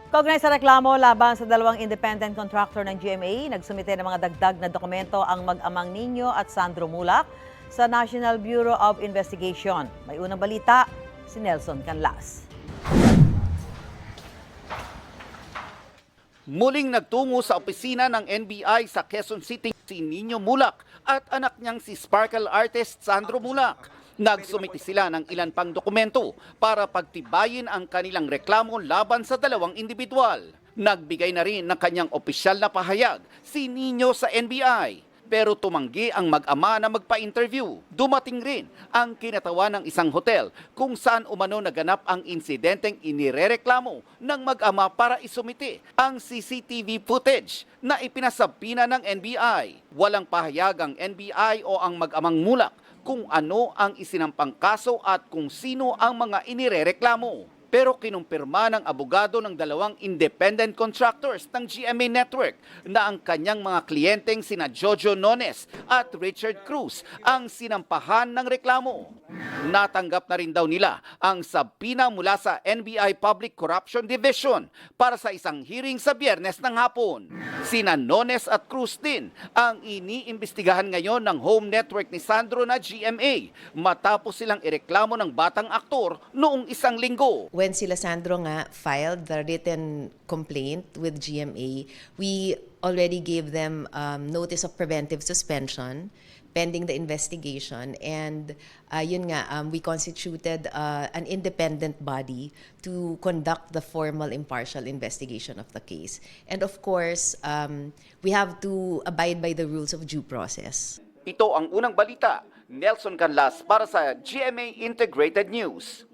Kaugnay sa reklamo laban sa dalawang independent contractor ng GMA, nagsumite ng mga dagdag na dokumento ang mag-amang Nino at Sandro Mulak sa National Bureau of Investigation. May unang balita, si Nelson Canlas. Muling nagtungo sa opisina ng NBI sa Quezon City si Nino Mulak at anak niyang si sparkle artist Sandro Mulak. Nagsumiti sila ng ilan pang dokumento para pagtibayin ang kanilang reklamo laban sa dalawang individual. Nagbigay na rin ng kanyang opisyal na pahayag si Nino sa NBI. Pero tumanggi ang mag-ama na magpa-interview. Dumating rin ang kinatawa ng isang hotel kung saan umano naganap ang insidenteng inirereklamo ng mag-ama para isumiti ang CCTV footage na ipinasabina ng NBI. Walang pahayag ang NBI o ang mag-amang Mulak kung ano ang isinampang kaso at kung sino ang mga inirereklamo. Pero kinumpirma ng abogado ng dalawang independent contractors ng GMA Network na ang kanyang mga kliyenteng sina Jojo Nones at Richard Cruz ang sinampahan ng reklamo. Natanggap na rin daw nila ang sabina mula sa NBI Public Corruption Division para sa isang hearing sa Biyernes ng hapon. Sina Nones at Cruz din ang iniimbestigahan ngayon ng home network ni Sandro na GMA matapos silang ireklamo ng batang aktor noong isang linggo. When sila Sandro nga filed the written complaint with GMA, we already gave them notice of preventive suspension pending the investigation, and yun nga, we constituted an independent body to conduct the formal impartial investigation of the case. And of course, we have to abide by the rules of due process. Ito ang unang balita. Nelson Canlas para sa GMA Integrated News.